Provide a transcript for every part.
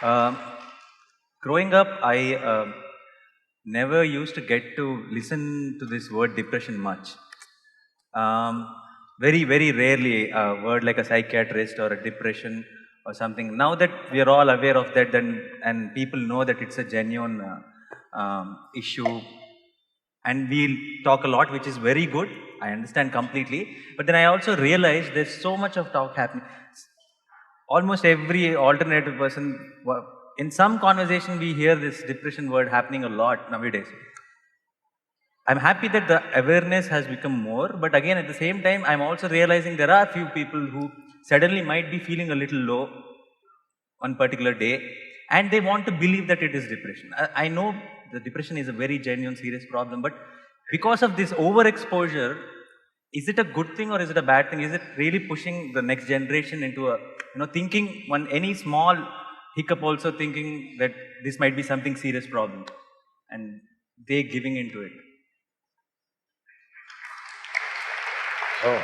Um, Growing up, I never used to get to listen to this word depression much. Very, very rarely a word like a psychiatrist or a depression or something. Now that we are all aware of that, then and people know that it's a genuine issue, and we'll talk a lot, which is very good. I understand completely, but then I also realize there's so much of talk happening. Almost every alternative person, in some conversation, we hear this depression word happening a lot nowadays. I'm happy that the awareness has become more, but again, at the same time, I'm also realizing there are few people who suddenly might be feeling a little low one particular day, and they want to believe that it is depression. I know the depression is a very genuine, serious problem, but because of this overexposure, is it a good thing or is it a bad thing? Is it really pushing the next generation into a, thinking any small hiccup also thinking that this might be something serious problem, and they giving into it? Oh,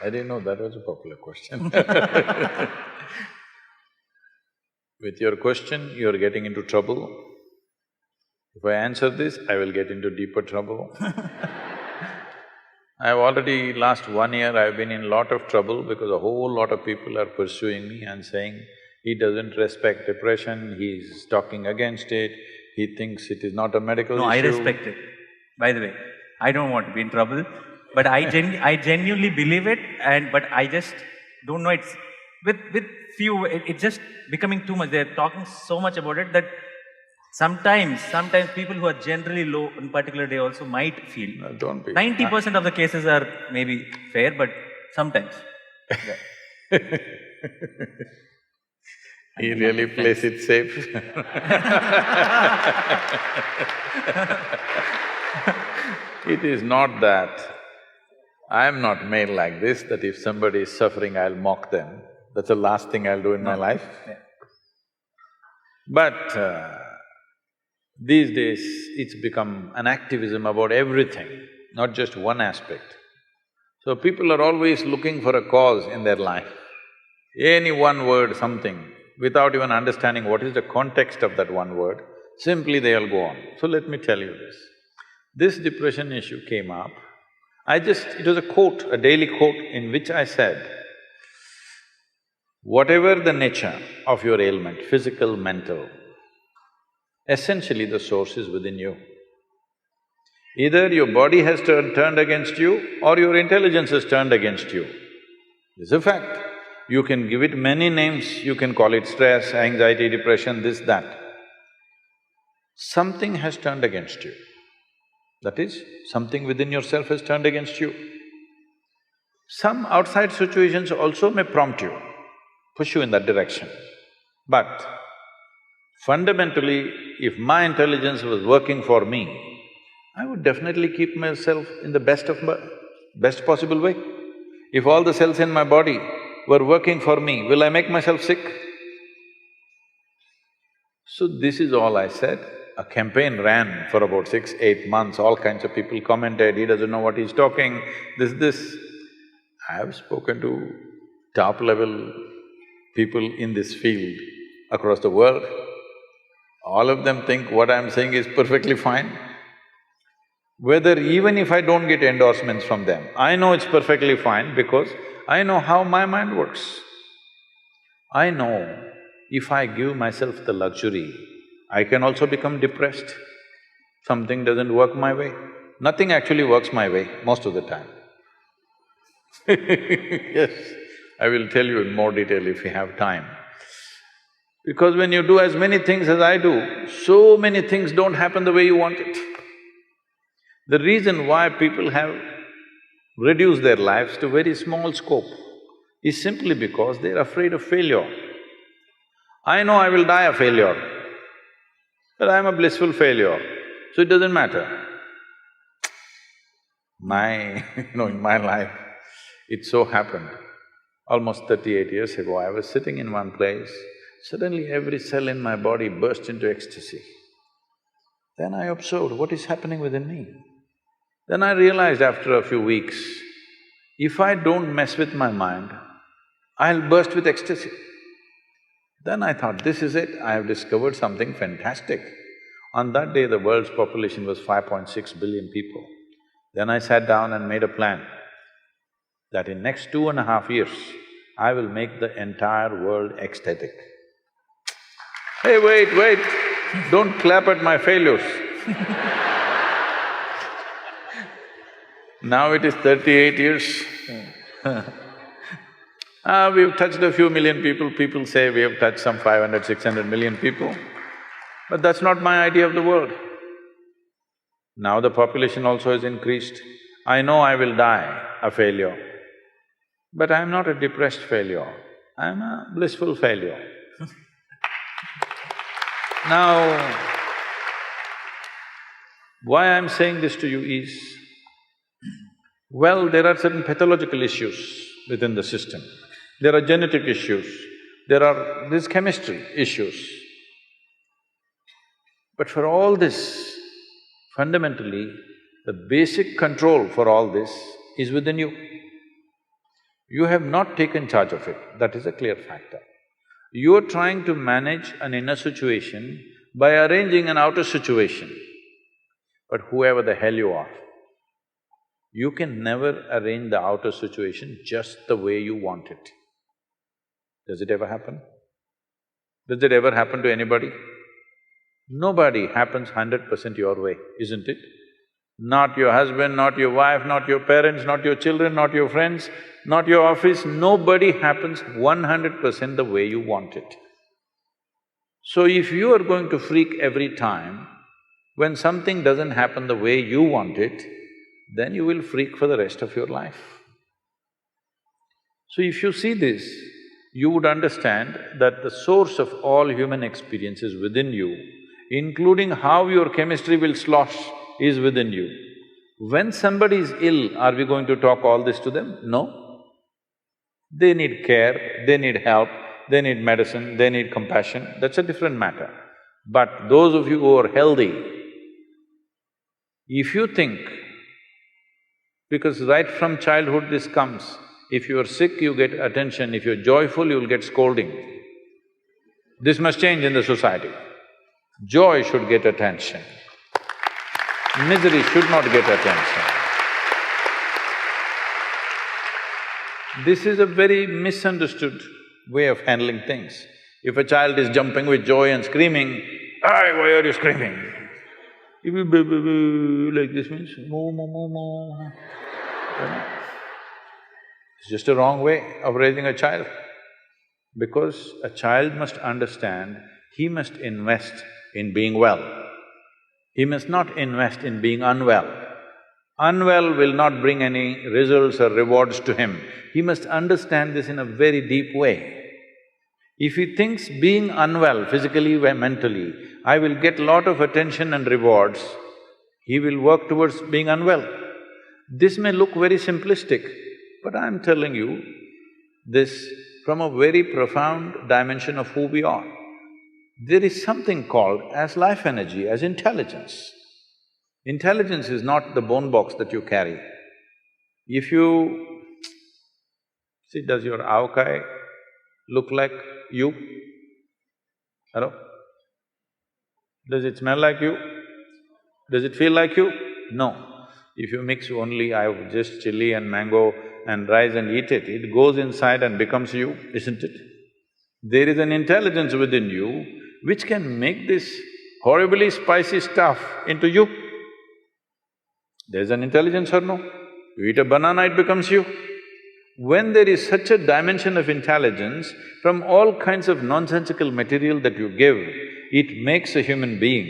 I didn't know that was a popular question. With your question, you're getting into trouble. If I answer this, I will get into deeper trouble. I've already… last 1 year I've been in lot of trouble because a whole lot of people are pursuing me and saying, he doesn't respect depression, he's talking against it, he thinks it is not a medical issue. No, I respect it. By the way, I don't want to be in trouble, but I genuinely believe it, but I just don't know, it's… with few, it's just becoming too much. They're talking so much about it that sometimes people who are generally low on particular day also might feel. No, don't be… 90% of the cases are maybe fair, but sometimes. Yeah. He really plays it safe. It is not that… I'm not made like this, that if somebody is suffering, I'll mock them. That's the last thing I'll do in my life. Yeah. But these days, it's become an activism about everything, not just one aspect. So people are always looking for a cause in their life. Any one word, something, without even understanding what is the context of that one word, simply they'll go on. So let me tell you this. This depression issue came up, it was a quote, a daily quote in which I said, whatever the nature of your ailment, physical, mental, essentially the source is within you. Either your body has turned against you or your intelligence has turned against you. It's a fact. You can give it many names, you can call it stress, anxiety, depression, this, that. Something has turned against you. That is, something within yourself has turned against you. Some outside situations also may prompt you, push you in that direction. But fundamentally, if my intelligence was working for me, I would definitely keep myself in the best possible way. If all the cells in my body were working for me, will I make myself sick? So this is all I said. A campaign ran for about 6–8 months, all kinds of people commented, he doesn't know what he's talking, this. I have spoken to top-level people in this field across the world. All of them think what I'm saying is perfectly fine. Whether even if I don't get endorsements from them, I know it's perfectly fine because I know how my mind works. I know if I give myself the luxury, I can also become depressed. Something doesn't work my way. Nothing actually works my way most of the time. Yes, I will tell you in more detail if we have time. Because when you do as many things as I do, so many things don't happen the way you want it. The reason why people have reduced their lives to very small scope is simply because they're afraid of failure. I know I will die a failure, but I'm a blissful failure, so it doesn't matter. In my life, it so happened, almost 38 years ago, I was sitting in one place, suddenly every cell in my body burst into ecstasy. Then I observed what is happening within me. Then I realized after a few weeks, if I don't mess with my mind, I'll burst with ecstasy. Then I thought, this is it, I have discovered something fantastic. On that day, the world's population was 5.6 billion people. Then I sat down and made a plan that in next 2.5 years, I will make the entire world ecstatic. Hey, wait, don't clap at my failures. Now it is 38 years. We've touched a few million people, people say we have touched some 500, 600 million people. But that's not my idea of the world. Now the population also has increased. I know I will die a failure, but I'm not a depressed failure, I'm a blissful failure. Now, why I'm saying this to you is, well, there are certain pathological issues within the system. There are genetic issues, there's chemistry issues. But for all this, fundamentally, the basic control for all this is within you. You have not taken charge of it, that is a clear factor. You're trying to manage an inner situation by arranging an outer situation. But whoever the hell you are, you can never arrange the outer situation just the way you want it. Does it ever happen? Does it ever happen to anybody? Nobody happens 100% your way, isn't it? Not your husband, not your wife, not your parents, not your children, not your friends, not your office, nobody happens 100% the way you want it. So if you are going to freak every time when something doesn't happen the way you want it, then you will freak for the rest of your life. So if you see this, you would understand that the source of all human experience is within you, including how your chemistry will slosh is within you. When somebody is ill, are we going to talk all this to them? No. They need care, they need help, they need medicine, they need compassion, that's a different matter. But those of you who are healthy, if you think, because right from childhood this comes, if you are sick, you get attention, if you're joyful, you'll get scolding. This must change in the society. Joy should get attention. Misery should not get attention. This is a very misunderstood way of handling things. If a child is jumping with joy and screaming, "Hey, why are you screaming?" If you like this means, moo, moo, moo, moo. It's just a wrong way of raising a child. Because a child must understand he must invest in being well. He must not invest in being unwell. Unwell will not bring any results or rewards to him. He must understand this in a very deep way. If he thinks being unwell, physically or mentally, I will get lot of attention and rewards, he will work towards being unwell. This may look very simplistic, but I'm telling you this from a very profound dimension of who we are. There is something called as life energy, as intelligence. Intelligence is not the bone box that you carry. If you… see, does your avakai look like you? Hello? Does it smell like you? Does it feel like you? No. If you mix only just chili and mango and rice and eat it, it goes inside and becomes you, isn't it? There is an intelligence within you which can make this horribly spicy stuff into you. There's an intelligence or no? You eat a banana, it becomes you. When there is such a dimension of intelligence, from all kinds of nonsensical material that you give, it makes a human being.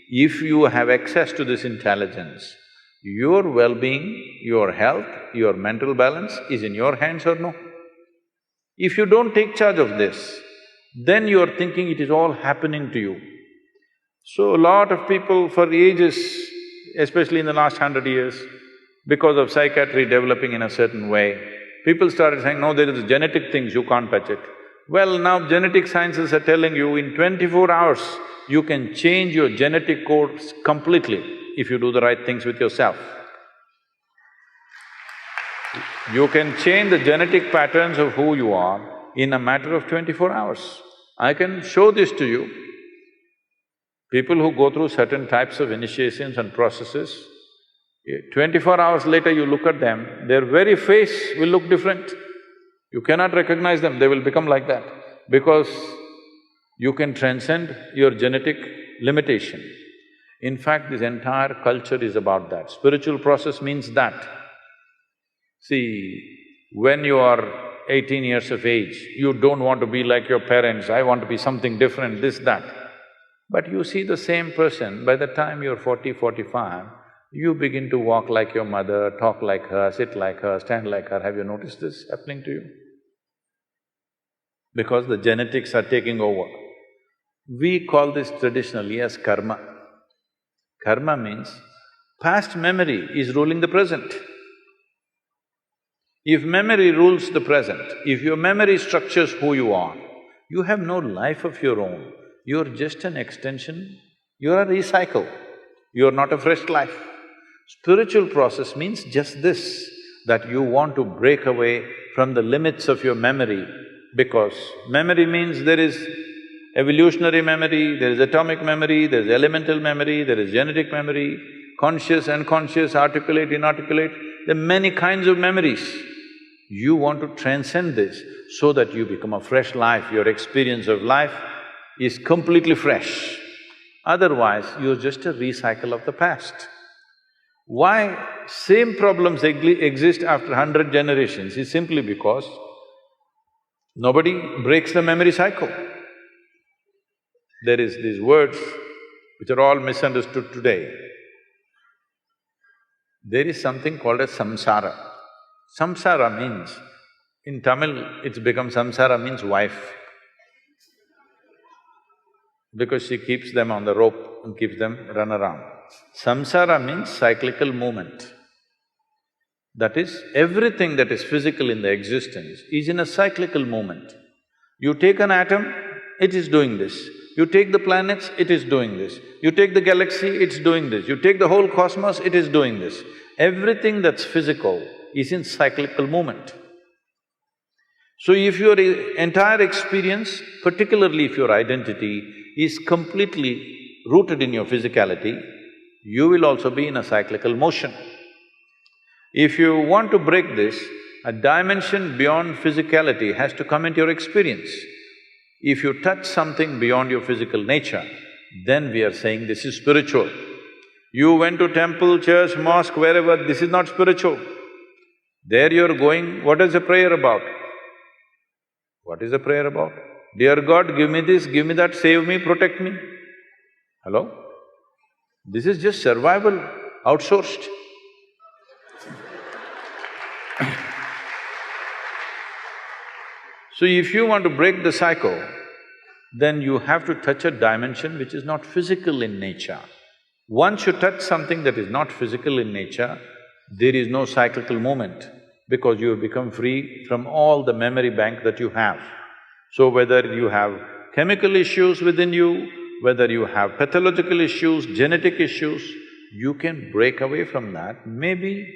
If you have access to this intelligence, your well-being, your health, your mental balance is in your hands or no? If you don't take charge of this, then you are thinking it is all happening to you. So a lot of people for ages, especially in the last 100 years, because of psychiatry developing in a certain way, people started saying, no, there is genetic things, you can't touch it. Well, now genetic sciences are telling you in 24 hours, you can change your genetic codes completely if you do the right things with yourself. You can change the genetic patterns of who you are in a matter of 24 hours. I can show this to you. People who go through certain types of initiations and processes, 24 hours later you look at them, their very face will look different. You cannot recognize them, they will become like that. Because you can transcend your genetic limitation. In fact, this entire culture is about that. Spiritual process means that. See, when you are 18 years of age, you don't want to be like your parents, I want to be something different, this, that. But you see the same person, by the time you're 40, 45, you begin to walk like your mother, talk like her, sit like her, stand like her. Have you noticed this happening to you? Because the genetics are taking over. We call this traditionally as karma. Karma means past memory is ruling the present. If memory rules the present, if your memory structures who you are, you have no life of your own. You're just an extension, you're a recycle, you're not a fresh life. Spiritual process means just this, that you want to break away from the limits of your memory, because memory means there is evolutionary memory, there is atomic memory, there is elemental memory, there is genetic memory, conscious, unconscious, articulate, inarticulate, there are many kinds of memories. You want to transcend this so that you become a fresh life, your experience of life is completely fresh. Otherwise, you're just a recycle of the past. Why same problems exist after 100 generations is simply because nobody breaks the memory cycle. There is these words which are all misunderstood today. There is something called as samsara. Samsara means, in Tamil it's become samsara means wife, because she keeps them on the rope and keeps them run around. Samsara means cyclical movement. That is, everything that is physical in the existence is in a cyclical movement. You take an atom, it is doing this. You take the planets, it is doing this. You take the galaxy, it's doing this. You take the whole cosmos, it is doing this. Everything that's physical is in cyclical movement. So if your entire experience, particularly if your identity is completely rooted in your physicality, you will also be in a cyclical motion. If you want to break this, a dimension beyond physicality has to come into your experience. If you touch something beyond your physical nature, then we are saying this is spiritual. You went to temple, church, mosque, wherever, this is not spiritual. There you're going, what is the prayer about? What is the prayer about? Dear God, give me this, give me that, save me, protect me. Hello? This is just survival, outsourced. So if you want to break the cycle, then you have to touch a dimension which is not physical in nature. Once you touch something that is not physical in nature, there is no cyclical movement, because you have become free from all the memory bank that you have. So whether you have chemical issues within you, whether you have pathological issues, genetic issues, you can break away from that. Maybe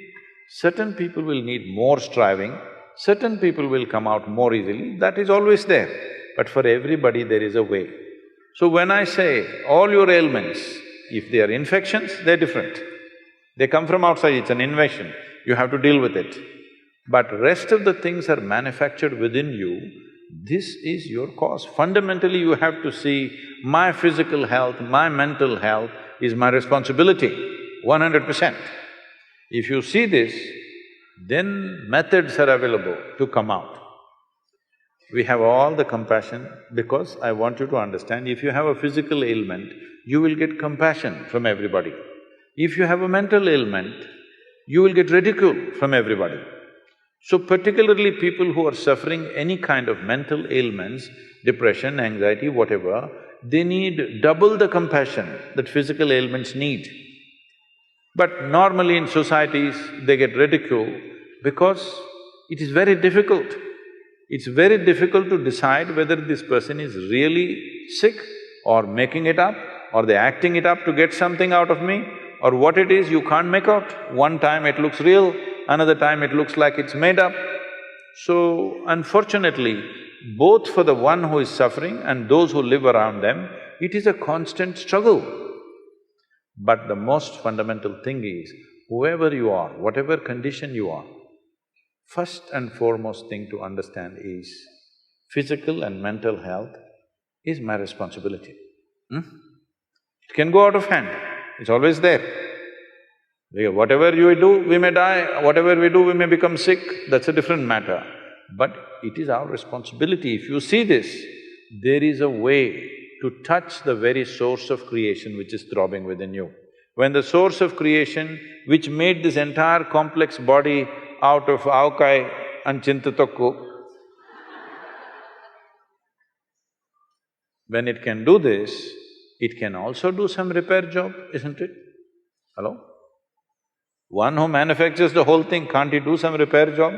certain people will need more striving, certain people will come out more easily, that is always there. But for everybody there is a way. So when I say all your ailments, if they are infections, they're different. They come from outside, it's an invasion, you have to deal with it. But rest of the things are manufactured within you, this is your cause. Fundamentally, you have to see, my physical health, my mental health is my responsibility, 100%. If you see this, then methods are available to come out. We have all the compassion, because I want you to understand, if you have a physical ailment, you will get compassion from everybody. If you have a mental ailment, you will get ridicule from everybody. So particularly people who are suffering any kind of mental ailments, depression, anxiety, whatever, they need double the compassion that physical ailments need. But normally in societies, they get ridicule because it is very difficult. It's very difficult to decide whether this person is really sick or making it up, or they're acting it up to get something out of me, or what it is you can't make out. One time it looks real, another time it looks like it's made up. So, unfortunately, both for the one who is suffering and those who live around them, it is a constant struggle. But the most fundamental thing is, whoever you are, whatever condition you are, first and foremost thing to understand is, physical and mental health is my responsibility. It can go out of hand, it's always there. Whatever you do, we may die, whatever we do, we may become sick, that's a different matter. But it is our responsibility. If you see this, there is a way to touch the very source of creation which is throbbing within you. When the source of creation, which made this entire complex body out of avkai and chintatokku, when it can do this, it can also do some repair job, isn't it? Hello? One who manufactures the whole thing, can't he do some repair job?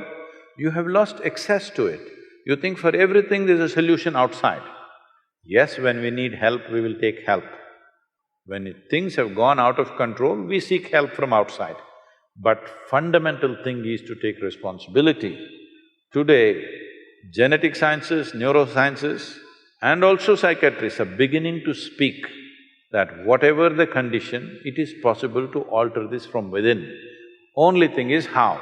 You have lost access to it. You think for everything there's a solution outside. Yes, when we need help, we will take help. When things have gone out of control, we seek help from outside. But fundamental thing is to take responsibility. Today, genetic sciences, neurosciences and also psychiatrists are beginning to speak that whatever the condition, it is possible to alter this from within. Only thing is how.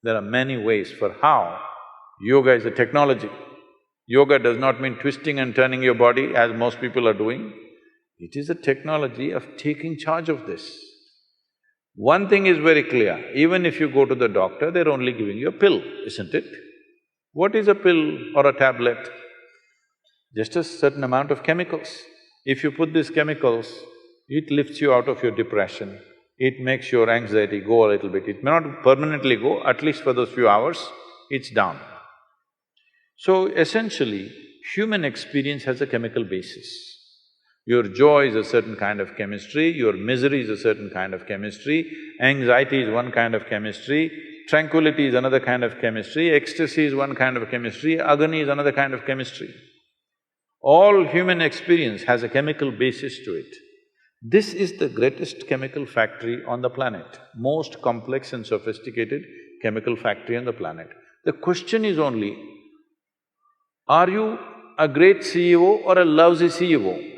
There are many ways for how. Yoga is a technology. Yoga does not mean twisting and turning your body as most people are doing. It is a technology of taking charge of this. One thing is very clear, even if you go to the doctor, they're only giving you a pill, isn't it? What is a pill or a tablet? Just a certain amount of chemicals. If you put these chemicals, it lifts you out of your depression, it makes your anxiety go a little bit. It may not permanently go, at least for those few hours, it's down. So essentially, human experience has a chemical basis. Your joy is a certain kind of chemistry, your misery is a certain kind of chemistry, anxiety is one kind of chemistry, tranquility is another kind of chemistry, ecstasy is one kind of chemistry, agony is another kind of chemistry. All human experience has a chemical basis to it. This is the greatest chemical factory on the planet, most complex and sophisticated chemical factory on the planet. The question is only, are you a great CEO or a lousy CEO?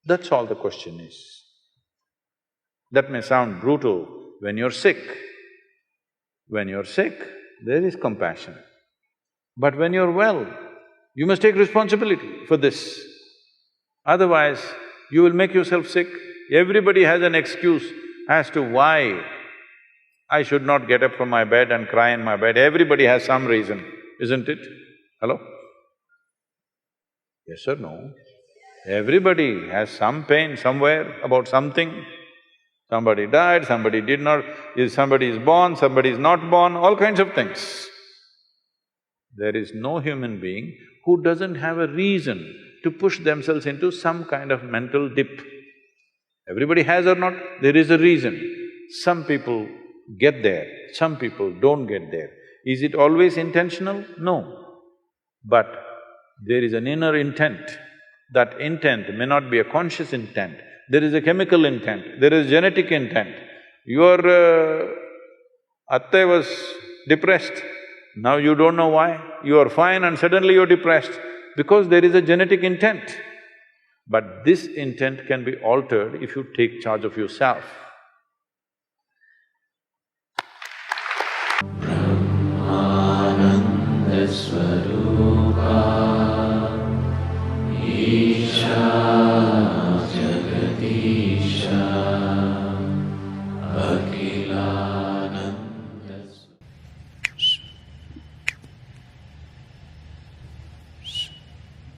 That's all the question is. That may sound brutal when you're sick. When you're sick, there is compassion. But when you're well, you must take responsibility for this. Otherwise, you will make yourself sick. Everybody has an excuse as to why I should not get up from my bed and cry in my bed. Everybody has some reason, isn't it? Hello? Yes or no? Everybody has some pain somewhere about something. Somebody died, somebody did not… somebody is born, somebody is not born, all kinds of things. There is no human being who doesn't have a reason to push themselves into some kind of mental dip. Everybody has or not, there is a reason. Some people get there, some people don't get there. Is it always intentional? No. But there is an inner intent. That intent may not be a conscious intent. There is a chemical intent, there is genetic intent. Your atte was depressed, now you don't know why. You are fine and suddenly you're depressed because there is a genetic intent. But this intent can be altered if you take charge of yourself.